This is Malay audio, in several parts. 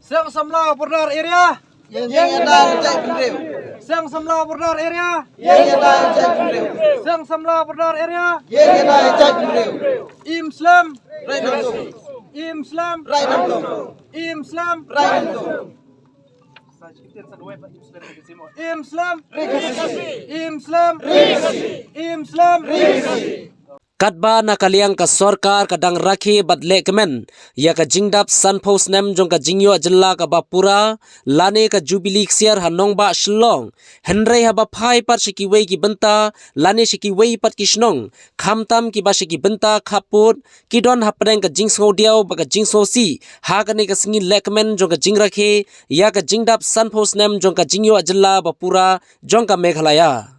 Sang Samla Border Area. Yang ada Jai Pendriu. Sang Samla Border Area. Yang ada Jai Pendriu. Sang Samla Border Area. Yang ada Jai Pendriu. Islam. Rai Namtung. Islam. Rai Namtung. Islam. Rai Namtung. Islam. Islam. Islam. Katba na kaliang ka sorkar kadang rakhi badle kemen ya ka jingdap sanpos nem jong ka jingyo jilla ka bapura lane ka jubilee ksiar hanong ba shlong henrei haba phai par shiki wei ki benta lane shiki wei pat ki shnong khamtam ki ba shiki benta khaput ki don hapdeng ka jingsngo diaw ba ka jingsho si ha ka ne ka singi lekmen jong ka jing rakhe ya ka jingdap sanpos nem jong ka jingyo jilla bapura jong ka meghalaya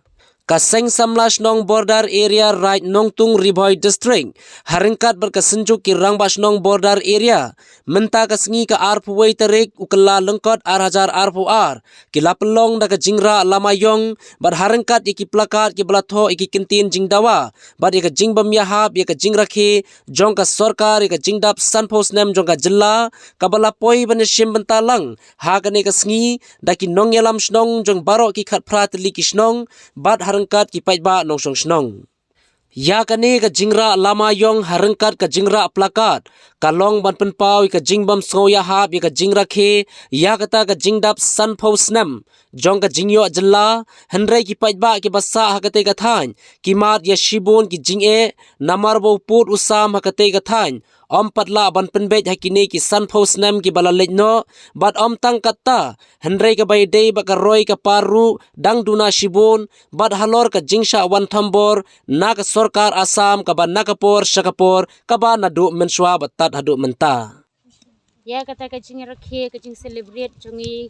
Kaseng Samlash Nong Border Area Right Nongtung Riboy District Haringkat berkesenjuk ki Rangbash Nong Border Area Menta kasengi ka Arpuway Tarik ukala lengkot Arhajar Arpuar ki lapelong da ka jingra lamayong bar haringkat iki plakat ki belatho iki kintin jingdawa bar iki jingbam yahab iki jingrakhi jong ka sorkar iki jingdap sanpos nem jong ka jilla kabala poi banishim bentalang ha ka ne kasengi da ki nong yalam shnong jong baro ki khat prat li ki shnong bad harengkat ki paitba nong song snong ya kane ka jingra lama yong harengkat ka jingra plakat kalong ban penpau ka jingbam soya hab ka jingra khe ya kata ka jingdap sanpho snam jong ka jingyo jalla henrei ki paitba ki basa hakate ka thain ki mat ya shibun ki jinge namar bo put usam hakate ka thain om patla ban penbet hakine ki sanpho snam ki balalej no bat om tang kata henrei ka bai dei ba ka roi ka paru dang duna shibun bat halor ka jingsha wan thambor na ka sorkar asam ka ban nakapor shakapor ka ba nadu menswa batat hadu menta ya kata ka jing rakhe ka jing celebrate jongi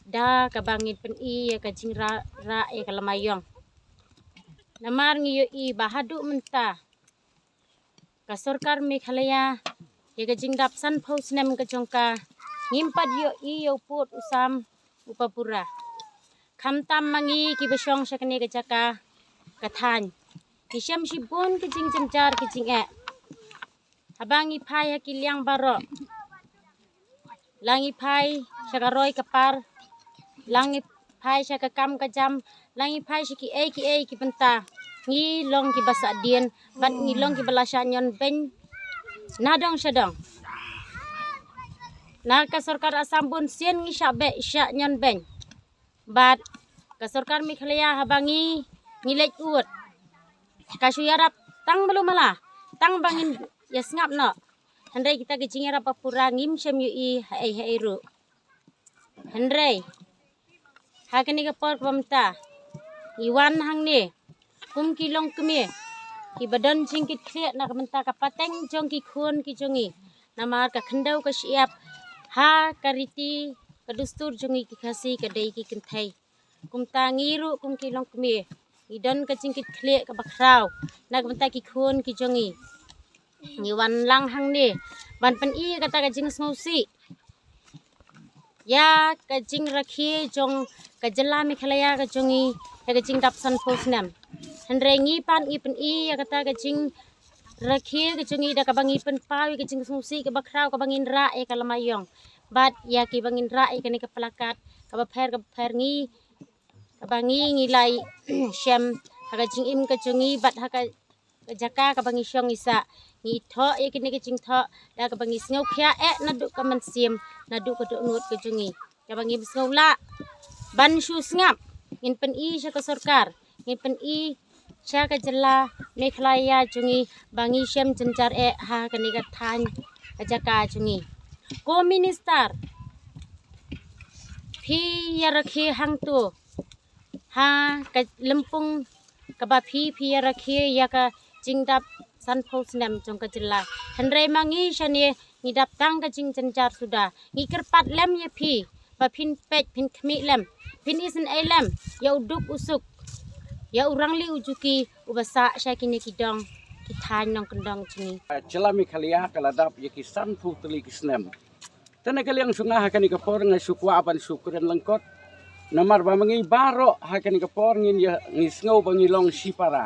da ka bangin pen I ya ka jing ra ya ka lamayong namar ngi yo I bahadu menta ka sorkar Meghalaya ya ka jing dap sanpho snem ka jongka ngimpat yo I yo put usam upapura khamtam mangi ki besyong sakane ka jaka kathan Kisham shibun ke jing jamjar ke jing Habangi pai hakiliang baro Langi pai syakaroi kapar Langi pai syakakam kajam Langi pai syaki ki benta Ngi long ki basa dien Bat ngi long ki balasya nyon ben Nadong syadong Narka sorkar asambun sien ngi syak nyon ben Bat kasorkar Meghalaya habangi ngilek uot Kasu yarap tang belum malah tang bangin ya sengap no Hendrai kita kecing yarap apura ngim syam yu hai ru Hendrai hakani ka por pamta iwan hang ni kum kilong kemi ki badan jingkit kriat na kamenta ka pateng jong ki khun ki jongi namar ka khandau ka siap ha kariti kadustur jongi ki khasi ka dei ki kenthai kum ta ngiru kum kilong kemi Idon ka jingkit klik ka bakraw na kamenta ki khun ki jongi ngiwan lang hang ni ban pen I kata ka jing smosi ya ka jing rakhi jong ka jalla Meghalaya ka jongi ka jing dap sanpho snam henrei ngi pan I pen I ya kata ka jing rakhi ka jongi da ka bangi pen pawi ka jing smosi ka bakraw ka bangin ra ka lamayong bat ya ki bangin ra ka ni ka plakat ka bapher ngi kabangi ngilai syam haka jing im ka jongi bat haka jaka kabangi syong isa ngi tho e kini ka jing tho da kabangi sngo khya nadu ka mansim nadu ka do nut ka jongi kabangi sngo la ban shu sngap ngin pen I sya ka sorkar ngin pen I sya ka jalla Meghalaya jongi bangi syam jenjar ha kani ka than ka jaka jongi ko minister phi ya rakhe hang tu ha ka lempung ka ba phi ya rakhe ya ka jingdap sanpho snem jong ka jilla henrei mangi shani ngidap tang ka jing jenjar sudah ngikerpat lem ya phi ba phin pet phin khmi lem phin isen lem ya uduk usuk ya urang li ujuki ubasa syakini kidong kithan nong kendong jingi Jalla Meghalaya kaladap yaki sanpho tuli kisnem tana kaliang sunga hakani ka por nga sukwa ban sukuran lengkot namar ba mangi baro hakani ka por ngin ya ngisngau bangilong sipara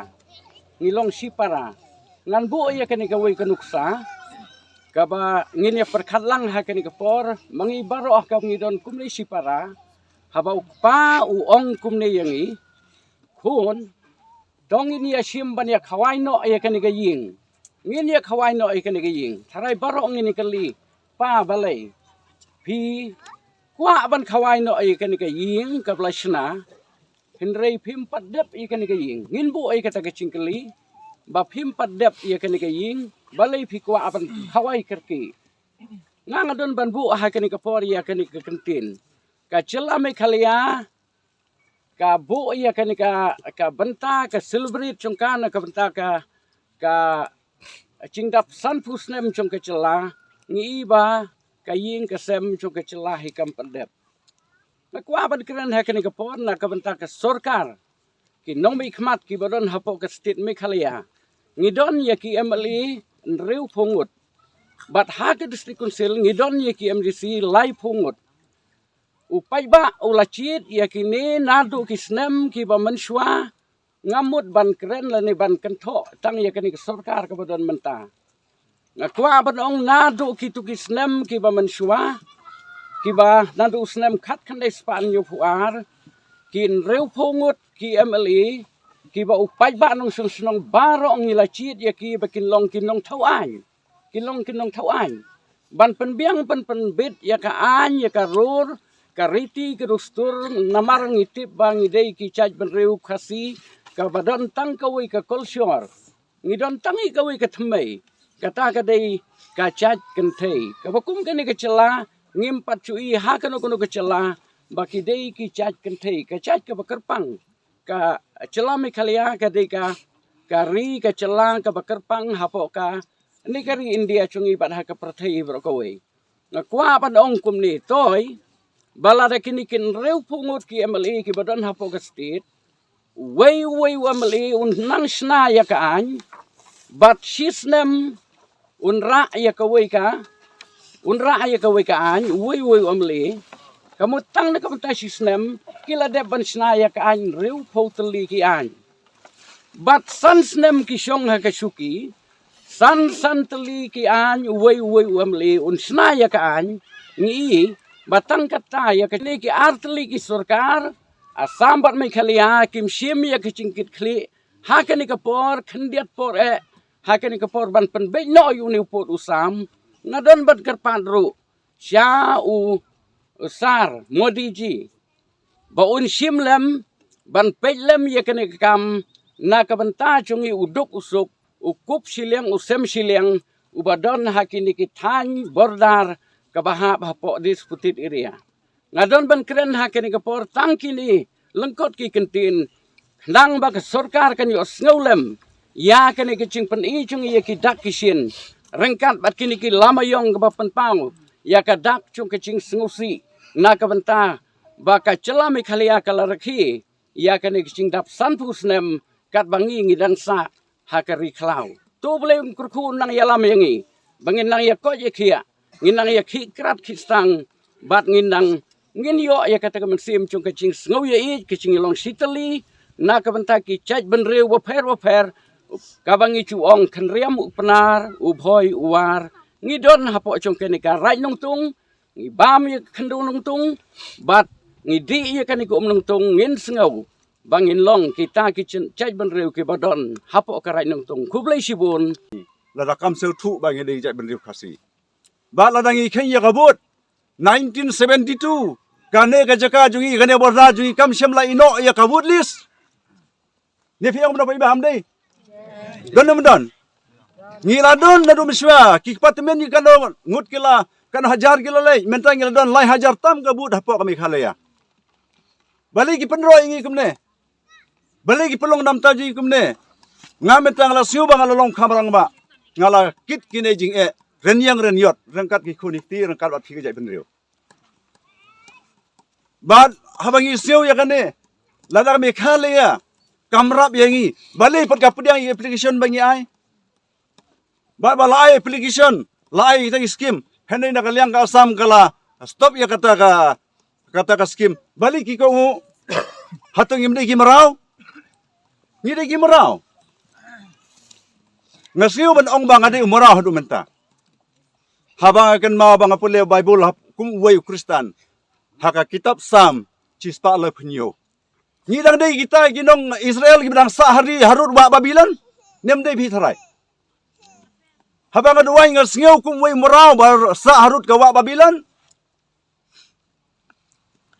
ngilong sipara ngan bu ya kani ka wei kanuksa kaba ngin ya perkatlang hakani kapor mangi baro ka ngidon kumni sipara haba pa uong kumni yangi kun dong ini ya simban ya kawai no ya kani ga ying ngin ya kawai no ya kani ga ying tharai baro ngini kali pa balai pi kwa ban kawai no ya kani ga ying kabla shna Henry phim padep ikan ke ying ngin bu ai kata kecing kali ba phim padep ikan ke ying balai phi kwa apan hawai kerki ngang don ban bu ha kan ke por ya kan ke kentin ka cela me khalia ka bu ya kan ka benta ka celebrate chungkan ka benta ka cingdap san pusnem chung ke cela ngi ba ka ying ka sem chung ke cela hikam padep Nakwa ban keren hakan ke por na kabenta ke sorkar ki nong bi khmat ki badon hapo ke state Meghalaya ngidon ya ki MLA nreu phungut bat ha ke district council ngidon ya ki MDC lai phungut upai ba ulachit ya ki ne nadu ki snem ki ba menshwa ngamut ban keren la ne ban kentho tang ya ke sorkar ke badon menta nakwa ban ong nadu ki tu ki snem ki ba menshwa kiba nandu snem khat khandai span yu puar kin reu phungut ki MLA kiba upai ba nong sung sunong baro ngila chit ya ki ba kin long thau ai ban penbiang pen bit ya ka an ya ka rur ka riti ka rustur namar ngitip ba ngidei ki chaj ban reu khasi ka badon tang ka wi ka kolsyor ngidon tangi ka wi ka thmei kata ka dei ka chaj kan thei ka bakum ka ni ka cela ngim pat chui ha kano kono ke cela baki dei ki chaj kan thei ka chaj ka bakarpang ka cela Meghalaya ka dei ka ri ka cela ka bakarpang hapo ka ni kari India chungi bat ha ka prathei bro ko we na kwa pan ong kum ni toy bala da kini kin reu pungut ki MLA ki badan hapo ka state way MLA un nang sna ya ka an bat shisnem unra ya ka we ka unra ay ka wikaan uy amli kamu tang na kamunta sisnem kila de ban snaya ka an rew potli ki an but san snem ki shong ha ka shuki san tli ki an uy amli un snaya ka an ni batang kata ya ka ki artli ki sarkar asam bat Meghalaya kim shim ya ki cingkit kli ha ka ni ka por khandiat por ha ka ni ka por ban pen be no yu ni por usam Nadon bat kerpadru sya sar Modi ji baun shimlem ban pelem ya kene kam na kabenta chungi uduk usuk ukup siliang usem siliang ubadon hakini kitan bordar kabahap hapo disputed area ngadon ban keren hakini kapor tangkini lengkot ki kentin nang ba sorkar kan yo snolem ya kene kicing pen i chungi ya kidak kisin rengkat bat kini ki lama yong ke penpang ya kadak chung kecing sengusi na kabenta baka cela Meghalaya kala rakhi ya kani kecing dap sanpus nem kat bangi ngidang sa hakari klau tu boleh kurku nang yalam yangi bangin nang ya ko ye kia nginang ya ki krat kistang bat nginang ngin yo ya kata kemensim chung kecing sengu ya i kecing long sitali na kabenta ki chaj benre wa pher kabangi chuong khenriam upnar ubhoi uwar ngidon hapo chong kenika rai nong tung ngi bam ye khendung nong tung bat ngi di ye kanika nong tung ngin sngau bangin long kita kitchen chaj ban reu ke badon hapo ka rai nong tung kublai sibun la rakam seu thu ba ngi dei chaj ban reu khasi ba la dangi khen ya gabut 1972 kane ka jaka jungi gane borda jungi kam shem la ino ya kabut list ne phiang ba ba ham dei Don ngila don na dum shwa ki patmen ni kalo ngut kila kan hajar kila lay mentang ngila don lai hajar tam ka bud hapo ka Meghalaya bali ki penro ingi kumne bali ki pelong nam taji kumne nga mentang la siu bang la long khamrang ba ngala kit kine jing renyang renyot rengkat ki khuni ti rengkat wat ki jai benriu bad habangi siu ya kane ladar Meghalaya kamrap yangi bali pat kapudyang application bangi ai ba balai application lai ta scheme henai na kalyang ka asam kala stop ya kata ka scheme bali ki ko hatong imde ki marau ni de ki marau ngasiu ban ong bang ade umrau hadu menta habang akan mau bang apole Bible kum way Kristen haka kitab Sam cispa le penyo ni dang dei kita ginong Israel gibang sahari harut ba Babylon nem dei bi tharai habang aduai ngas ngeu kum way morau bar sa harut ka wa Babylon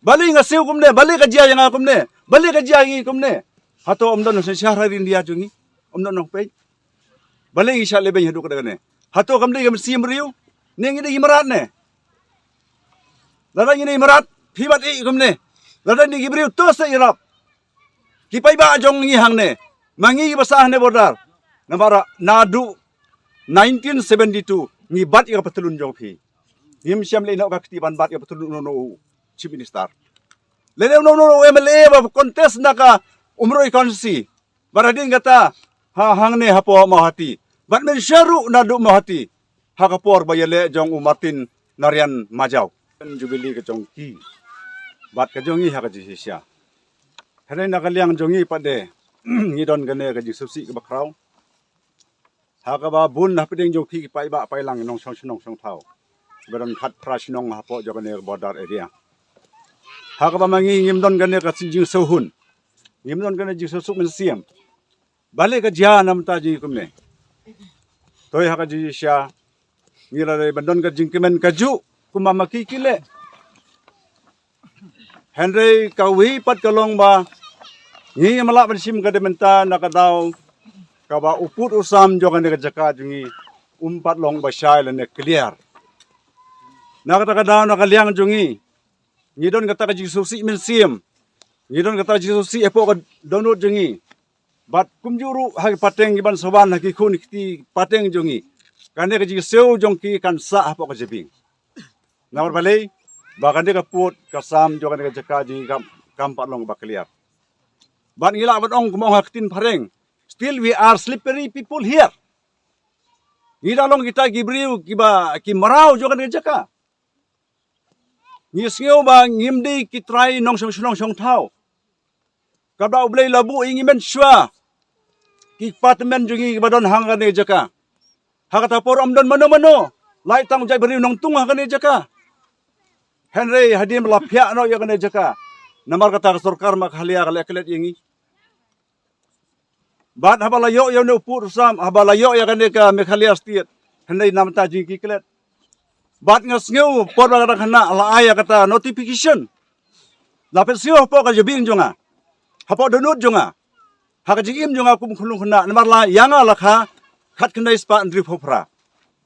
bali ngasiu kum ne bali ka jia yang kum ne bali ka jia ngi kum ne hato omdon se sahari India jungi omdon nong pe bali isha le ben hadu ka ne hato kam dei kam sim riu neng ini imarat ne lada ini imarat hibat kum ne lada ni gibriu to se irap ki pai ba jong ngi hang ne mangi basah ne bodar namara nadu 1972 ngi bat ya patulun jong phi him syam le no ka ktiban bat ya patulun no chief minister le no MLA ba contest na ka umroi konsi baradin kata ha hang ne hapo mahati bat men syaru nadu mahati hakapor bayale jong umatin narian majau jubili ke jong ki bat ke jongi haka jisia hene nakaliang jongi pade ngidon gane ke jisusi ke bakrau haka ba bun na peding jong ki pai ba pai lang nong song thau beron khat prasnong hapo jogane border area haka ba mangi ngimdon gane ka sinjing sohun ngimdon gane jisusuk men siam bale ka jia nam ta ji kumne toy haka jisia ngira dari bandon ka jingkimen kaju kumama kikile Henry kawi pat kalong ba ngi malak bersim ka dementa nakadaw ka ba uput usam jogan ka jaka jungi umpat long ba syai lene clear nakadaw nakaliang jungi ngidon kata ka jisusi mensim ngidon kata jisusi epo ka donut jungi bat kumjuru hagi pateng giban soban hagi kun kiti pateng jungi kande ka jiseu jongki kan sa hapo ka jebing namar balai bakande ka put ka sam jo kande ka jaka ji kampat long bakliar ban ngila bat ong kumong haktin pareng still we are slippery people here ngida long kita gibriu kiba ki marau jo kande ka jaka ngisngeu ba ngimdi ki try nong song thau kabda ublei labu ingimen shwa ki patmen jungi badon hang kande jaka hakata por omdon mano lai tang jai beri nong tung hakane jaka Henry hadim lapia no ya kane jaka namar kata sarkar mak halia kale kelet yengi bat habala yo no pur sam habala yo ya kane ka mekhalia state Henry nam ta jingi kelet bat ngas ngeu por ba kana la aya kata notification lapet sio po ka jebing jonga hapo donut jonga hakajim jonga kum khulung khna namar la yanga lakha khat kena ispa andri phopra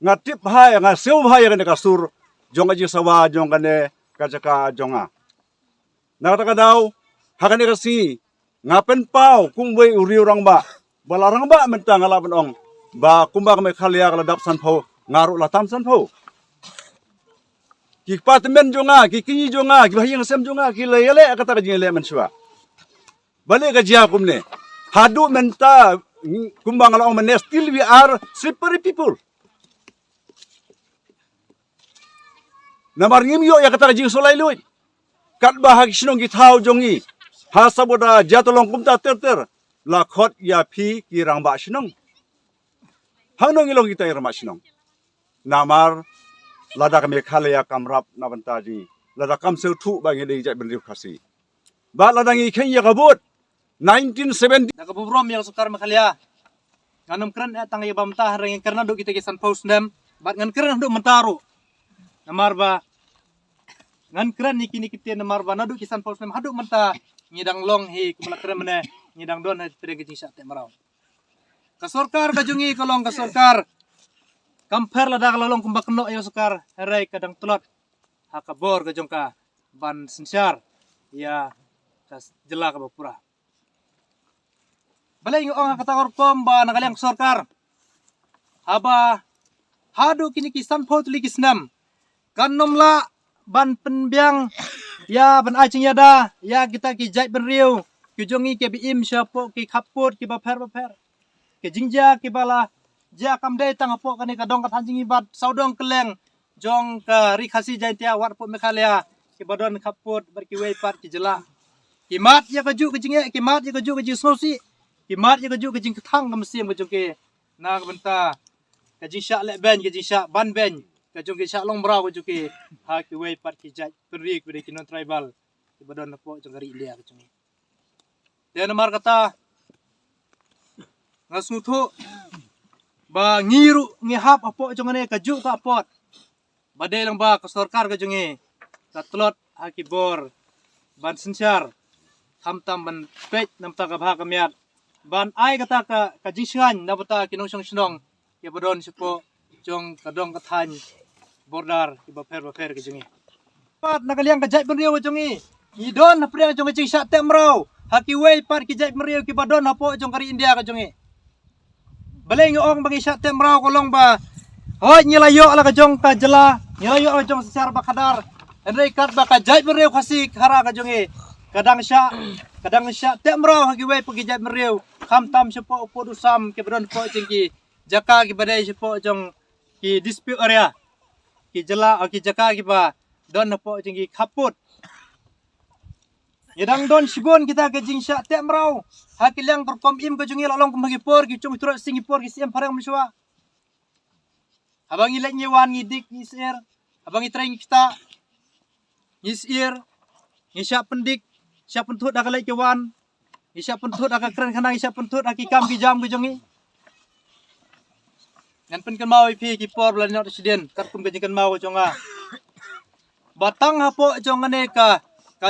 ngatip hai nga seu hai kane kasur jonga ji sawa jonga ne kajaka jonga nakata daw hakane kasi ngapen pau kumwe uri orang ba balarang ba mentang ala benong ba kumba me khalia kala dap san pho ngaru latam san pho ki patmen jonga ki kinyi jonga ki bahing sem jonga ki lele kata ka jingele mensua bale ka jia kumne hadu menta kumbang ala ong still we are slippery people namar ngim yo ya kata jing solai lui kat bahag sinong githau jongi ha saboda jatolong kumta ter la khot ya phi ki rang ba sinong hanong ilong kita irma sinong namar lada kami khalaya kamrap nabanta ji lada kam seu thu ba ngi dei jai benriu khasi ba lada ngi khen ya gabut 1970 Nakabubrom yang sukar makalya. Nganam keren tang ya bamta reng karena do kita kisan post nem. Bat ngan keren do mentaro. Namar ba ngan keren niki kita namar ba nadu kisan post nem hadu menta ngidang long hi kumala keren mene ngidang don ha tere giti sa te marau. Ka sarkar ka jungi kolong ka sarkar. Kamper ladak lalong kumbak no ya sukar herai kadang tulot. Hakabor ka jongka ban sensyar ya kas jela ka bapura. Balay yung kata korpom ba nagalang sarkar. Haba hadu kini kisan potli kisnam. Kanomla ban penbiang ya ban acing yada ya kita ki jai benriu ki jongi ke biim syapo ki kaput ki baper ke jingja ki bala ja kamdai tang apo kani kadong kat hanjing ibat saudong keleng jong ka rikhasi jai tia wat po mekhalia ki badon kaput berkiwei pat ki jela kimat ya kaju ke jinge kimat ya kaju ke jisnosi kimat ya kaju ke jing ketang kam sim ke joke na benta ke jing syak lek ben ke jing syak ban ben kajung ki shalong brau kajung ki ha ki wei pat ki jaj peri ki non tribal ki badon po jong kari India kajung. Dan nomor kata ngasnguthu ba ngiru ngihap apo jong ne kaju ka apot. Badai lang ba ka sarkar kajung e ka tlot ha ki bor ban sensyar tam ban pej nam ta ka bha kamiat ban ai kata ka jishan na bata kinong snong ya badon sipo jong kadong kathan bordar ki bafer ke jongi pat nakaliang ka jai benriu ke jongi idon na priang jong cing sat temrau haki wei pat ki jai benriu ki badon hapo jong kari India ke jongi baleng ong bangi sat temrau kolong ba hoi nyilayo ala ka jong ka jela nyilayo ala jong secara bakadar andai kat ba ka jai benriu khasi khara ke jongi kadang sya temrau haki wei pergi jai benriu kham tam sipo upo dusam ki badon po jengki jaka ki badai sipo jong ki dispute area ki jela ki jaka ki ba don po jengki kaput yadang don sibon kita ke jingsha temrau hakilang perkom im ke jungi lalong kembagi por ki cung turut singapore ki siam parang mensua abang ilek nyewan ngidik ngisir abang itraing kita ngisir ngisya pendik siap pentut dak lek kewan isya pentut dak keren kanang isya pentut dak kam ki jam ke jungi ngan pen kan mau pi ki por lan not residen kat kum ke mau jonga batang hapo jongane ka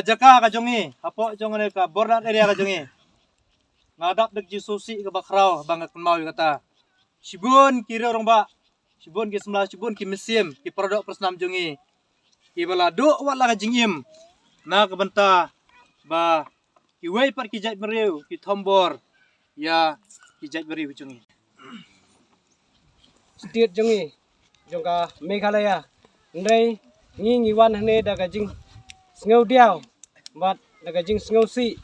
jaka ka jongi hapo jongane ka border area ka jongi ngadap dek ji susi ke bakrau bangat kan mau kata sibun kira orang ba sibun ki semla sibun ki mesim ki produk persnam jongi ki bala do wala ka jingim na ke benta ba ki wei par ki jai meriu ki thombor ya ki jai meriu jongi state jongi jongka Meghalaya ndai ngi wan hne daga jing sngo diao bat daga jing sngo si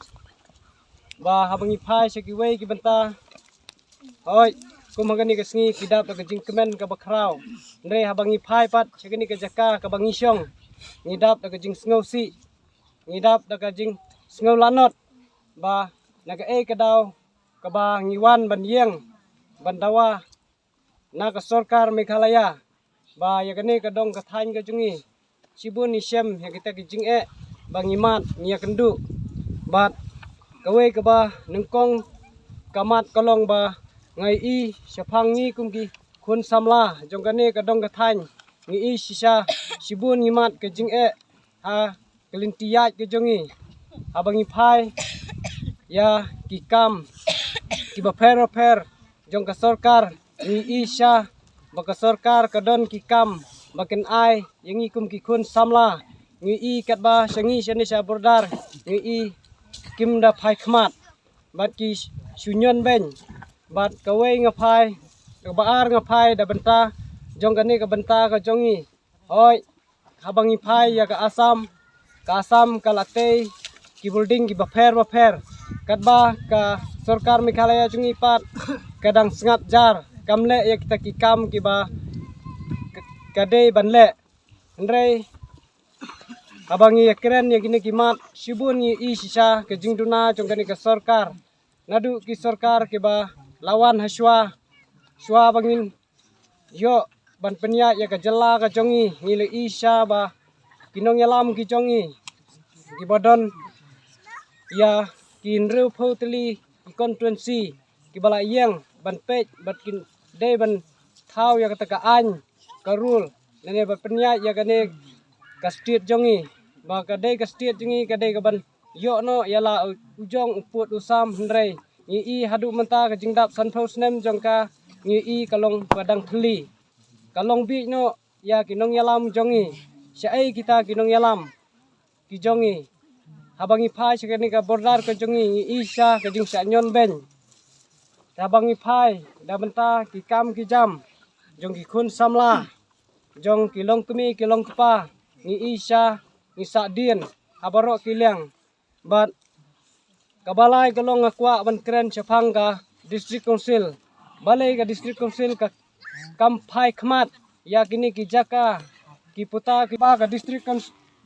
ba habangi phai se ki wei ki banta hoi kumagani ka sngi kidap daga jing kemen ka bakrau ndai habangi phai pat segini ka jaka ka bangi syong ngidap daga jing sngo si ngidap daga jing sngo lanot ba naga ka daw ka ba ngiwan ban yeng bandawa na ka sarkar Meghalaya ba yagane ka dong ka thain ka jungi sibun ni sem ya kita ki jing bangimat nia kendu bat kawe ka ba nengkong kamat kolong ba ngai i syafang ni kumki khun samla jongkane ka dong ka thain ngi i sisa sibun ngimat ka jing ha kelintiat ke jungi abangi phai ya ki kam ki ba fer jong ka sarkar ni isya baka sarkar kadon ki kam baken ai yangi kum ki khun samla ngi i kat ba sangi sani sa bordar ngi i kim da phai khmat bat ki sunyon ben bat kawe nga phai ka baar nga phai da benta jong kani ka benta ka jongi hoi habangi phai ya ka asam ka late ki building ki ba fer kat ba ka sarkar Meghalaya jungi pat kadang sengat jar kamle ya kita ki kam ki ba kade banle ndrei abangi keren ya gini kimat sibun ni i sisa ke jingduna jongkani ka sarkar nadu ki sarkar ki ba lawan haswa shwa bangin yo ban penya ya ka jela ka jongi ngile isya ba kinong yalam ki jongi ki badon ya kinru photli ki constituency ki bala yeng ban pej bat kin de ban thau ya kata ka an karul nene ban penya ya kane ka state jongi ba ka de ka state jongi ka de ka ban yo no yala ujong uput usam hendrei ngi i hadu menta ka jingdap sanphau snem jongka ngi i kalong padang thli kalong bi no ya kinong yalam jongi sai kita kinong yalam ki jongi habangi phai sekani ka bordar ka jongi ngi isa ka jing sa nyon ben habangi phai da benta ki kam ki jam jong ki khun samla jong ki long kumi ki long kpa ngi isa ngi sa dien habaro ki leng bat kabalai kalong akwa ban kren chafang ka district council balai ka district council ka kam phai khmat ya kini ki jaka ki puta ki ba ka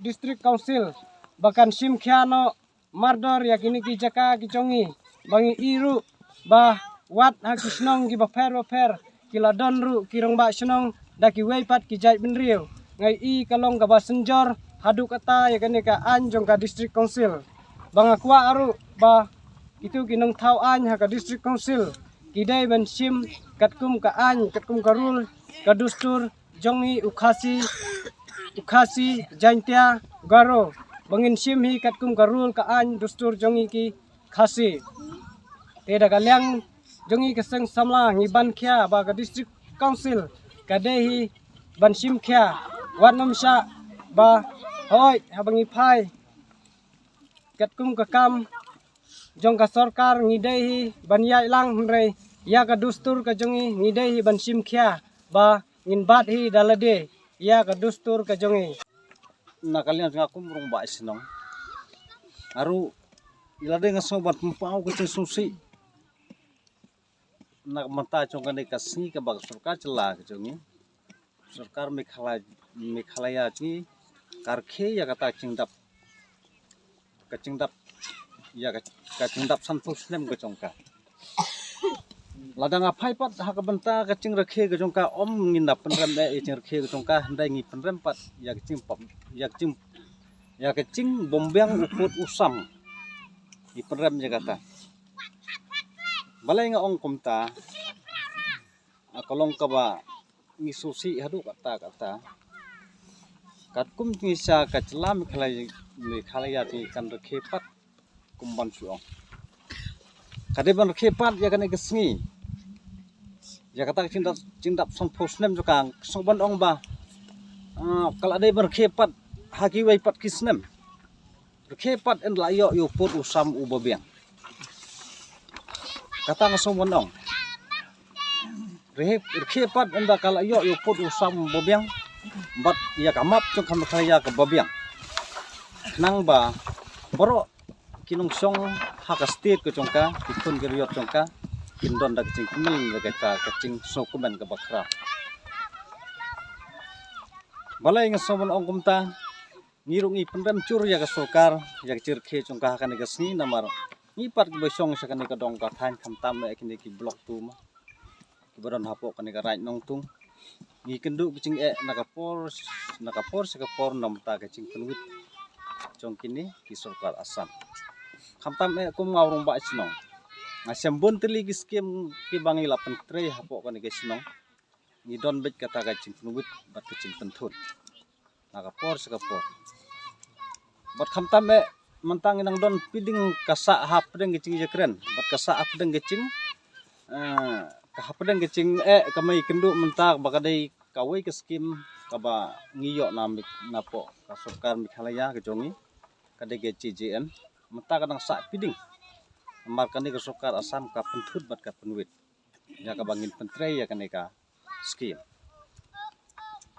district council bahkan sim khiano mardor ya kini ki jaka ki jongi bangi iru ba wat ha kisnong ki ba fer ki ladon ru ki rong ba snong daki wei pat ki jai ben riu ngai i kalong ka ba senjor hadu kata ya kane ka an jong ka district council bang akwa aru ba itu kinong thau an ha ka district council kidai ban sim katkum ka an katkum ka rule ka dustur jongi ukhasi jaintia garo bangin sim hi katkum ka rule ka an dustur jongi ki khasi te da kalyang jongi ka sang samla ngi ban kya ba ka district council ka de hi ban sim kya wat nom sha ba hoi habangi phai katkum ka kam jong ka sarkar ngi de hi ban yai lang re ya ka dustur ka jongi ngi de hi ban sim kya ba ngin bat hi dalade ya ka dustur ka jongi nakalian ngakum rong ba sinong aru ilade ngaso bat mpau ke susi nak mata chong kan kasni ka bag sarkar chela ke jongi sarkar Meghalaya ji karkhe ya kata cingdap ya kacingdap santos nem ke jongka ladang apai pat hak benta kacing rekhe ke jongka om ngindap penrem de cing rekhe ke jongka handai ngi penrem pat ya kacing bombyang ukut usam di penrem kata balai nga ong kumta akolong ka ba ngi susi hadu kata katkum ngisa kacela Meghalaya ti kan rekhe pat kumban suong kade ban rekhe pat ya kan kesngi ya kata cindap son posnem jokang soban ong ba kala de ban rekhe pat haki wai pat kisnem rekhe pat en la yo put usam ubabiang kata ngasoban ong rekhe pat en da kala yo put usam ubabiang bat ya kamap jong kam Meghalaya ke babiang nang ba boro kinong song haka state ke jongka ikun ke riot jongka kindon da kecing kumel da kecing sokumen ke bakra balai ngasobon ong kumta ngirungi pendem cur ya ke sokar ya ke cirke jongka hakan ke sni namar ngipat ke besong sakane ke dong ka thain khamtam me kini ki blok tu ma kibaron hapok kane ka right nong tung ngi kendu kecing nakapor sekapor namta kecing penwit jong kini ki sarkar Assam khamtam kum ngawrong ba sinong ngasem bon teli ki skim ki bangi 8 tre hapok kan ke sinong ni don bet kata ka cing penwit bat kecing pentun nakapor sekapor bat khamtam mentang inang don piding kasa hap deng kecing jekren bat kasa hap deng kecing kahapdeng kecing kamai kendu mentak bakadai kawai ke skim kaba ngiyok napo ka sarkar Meghalaya ke jongi kade ke CJN mentak kadang sak piding markani ke sarkar Assam ka pentut bat ka penwit ya ka bangin pentre ya kane ka skim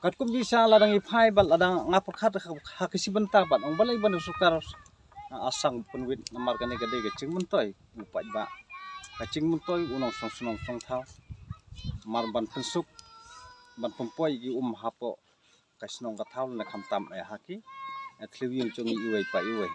katkum bisa ladang iphai bal ladang ngapakhat hakisi bentak bat ong balai ban sarkar Assam penwit markani kade ke cing mentoy upat ba kacing mentoy unong song thau marban pensuk ban pempoi gi hapo kasnong ka thau na khamtam haki atliwing chongi iwai pa iwai